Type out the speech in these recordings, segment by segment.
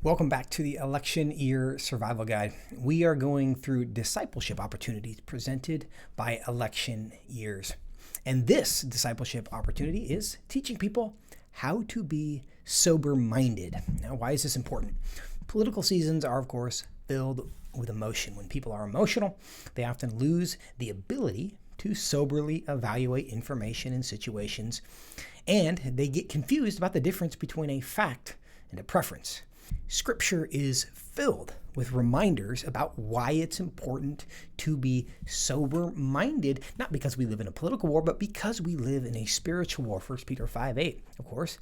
Welcome back to the Election Year Survival Guide. We are going through discipleship opportunities presented by election years. And this discipleship opportunity is teaching people how to be sober-minded. Now, why is this important? Political seasons are, of course, filled with emotion. When people are emotional, they often lose the ability to soberly evaluate information and situations, and they get confused about the difference between a fact and a preference. Scripture is filled with reminders about why it's important to be sober-minded, not because we live in a political war, but because we live in a spiritual war. 1 Peter 5:8, of course.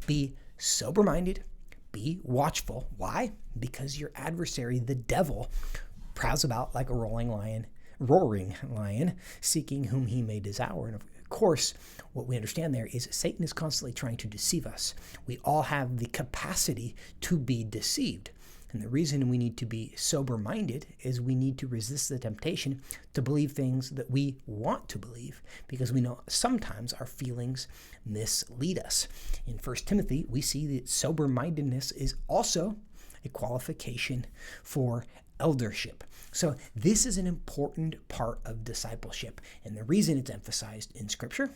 Be sober-minded, be watchful. Why? Because your adversary, the devil, prowls about like a roaring lion, seeking whom he may devour. And of course, what we understand there is Satan is constantly trying to deceive us. We all have the capacity to be deceived. And the reason we need to be sober-minded is we need to resist the temptation to believe things that we want to believe, because we know sometimes our feelings mislead us. In 1 Timothy, we see that sober-mindedness is also a qualification for eldership. So this is an important part of discipleship. And the reason it's emphasized in Scripture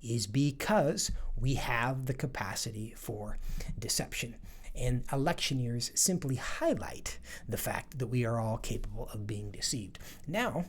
is because we have the capacity for deception. And election years simply highlight the fact that we are all capable of being deceived. Now,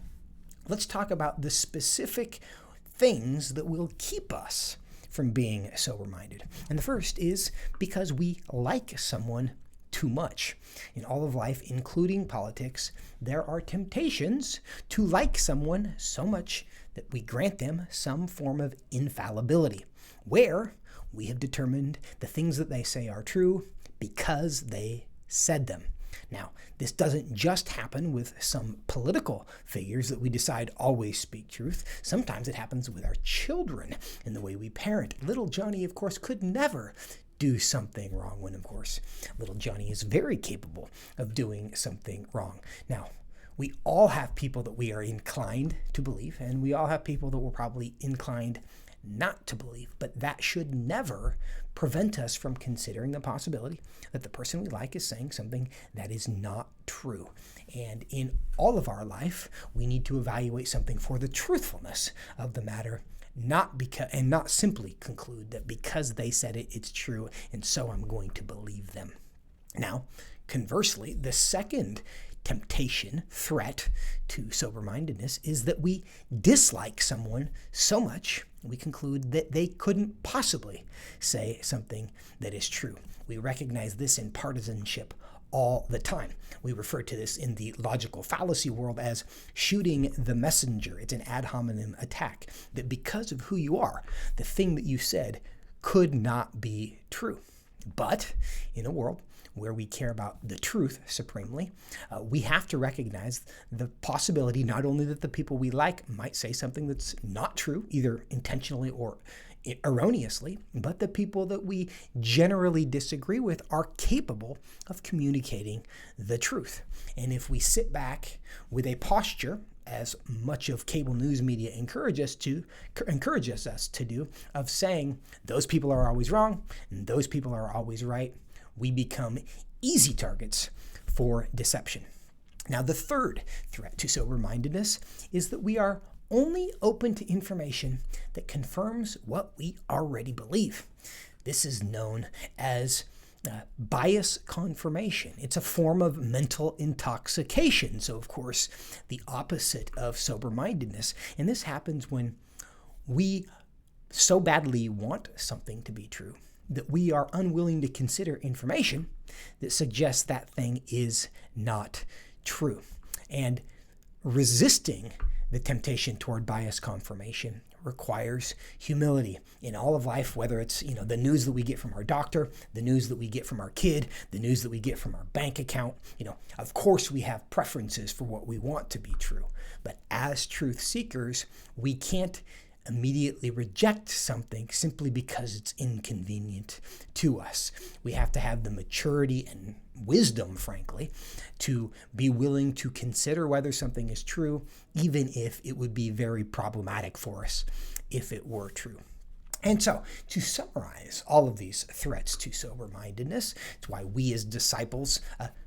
let's talk about the specific things that will keep us from being sober-minded. And the first is because we like someone too much. In all of life, including politics, there are temptations to like someone so much that we grant them some form of infallibility, where we have determined the things that they say are true because they said them. Now, this doesn't just happen with some political figures that we decide always speak truth. Sometimes it happens with our children in the way we parent. Little Johnny, of course, could never do something wrong when, of course, little Johnny is very capable of doing something wrong. Now, we all have people that we are inclined to believe, and we all have people that we're probably inclined not to believe, but that should never prevent us from considering the possibility that the person we like is saying something that is not true. And in all of our life, we need to evaluate something for the truthfulness of the matter, not simply conclude that because they said it, it's true, and so I'm going to believe them. Now, conversely, the second threat to sober-mindedness is that we dislike someone so much we conclude that they couldn't possibly say something that is true. We recognize this in partisanship all the time. We refer to this in the logical fallacy world as shooting the messenger. It's an ad hominem attack, that because of who you are, the thing that you said could not be true. But in a world where we care about the truth supremely, we have to recognize the possibility not only that the people we like might say something that's not true, either intentionally or erroneously, but the people that we generally disagree with are capable of communicating the truth. And if we sit back with a posture, as much of cable news media encourages us to do, of saying those people are always wrong and those people are always right, we become easy targets for deception. Now, the third threat to sober-mindedness is that we are only open to information that confirms what we already believe. This is known as bias confirmation. It's a form of mental intoxication. So, of course, the opposite of sober-mindedness. And this happens when we so badly want something to be true that we are unwilling to consider information that suggests that thing is not true. And resisting the temptation toward bias confirmation requires humility in all of life, whether it's the news that we get from our doctor, the news that we get from our kid, the news that we get from our bank account. Of course we have preferences for what we want to be true, but as truth seekers, we can't immediately reject something simply because it's inconvenient to us. We have to have the maturity and wisdom, frankly, to be willing to consider whether something is true, even if it would be very problematic for us if it were true. And so, to summarize all of these threats to sober-mindedness, it's why we as disciples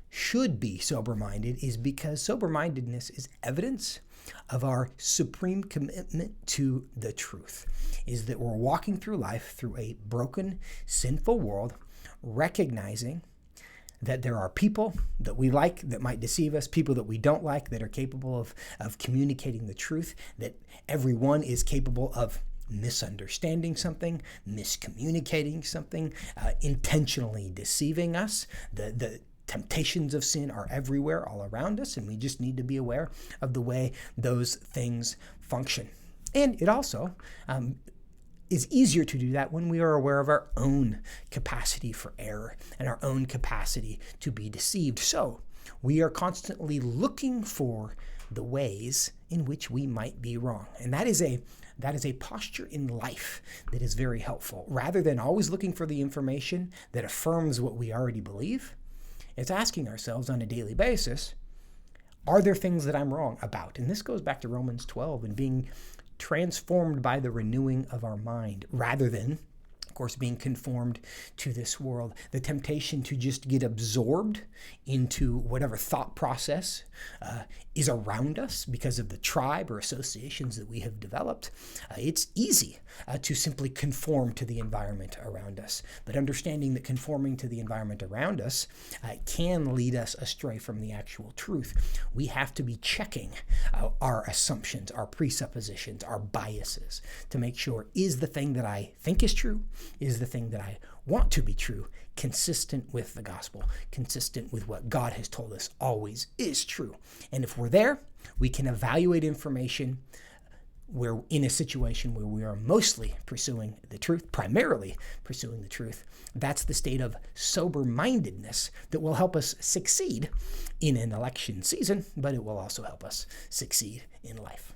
should be sober-minded, is because sober-mindedness is evidence of our supreme commitment to the truth, is that we're walking through life through a broken, sinful world, recognizing that there are people that we like that might deceive us, people that we don't like that are capable of communicating the truth, that everyone is capable of misunderstanding something, miscommunicating something, intentionally deceiving us. The temptations of sin are everywhere, all around us, and we just need to be aware of the way those things function. And it also is easier to do that when we are aware of our own capacity for error and our own capacity to be deceived. So we are constantly looking for the ways in which we might be wrong. And that is a posture in life that is very helpful. Rather than always looking for the information that affirms what we already believe, it's asking ourselves on a daily basis, are there things that I'm wrong about? And this goes back to Romans 12 and being transformed by the renewing of our mind, rather than, of course, being conformed to this world. The temptation to just get absorbed into whatever thought process is around us because of the tribe or associations that we have developed. It's easy to simply conform to the environment around us. But understanding that conforming to the environment around us can lead us astray from the actual truth. We have to be checking our assumptions, our presuppositions, our biases to make sure, is the thing that I think is true, is the thing that I want to be true, consistent with the gospel, consistent with what God has told us always is true. And if we're there, we can evaluate information. We're in a situation where we are mostly pursuing the truth, primarily pursuing the truth. That's the state of sober-mindedness that will help us succeed in an election season, but it will also help us succeed in life.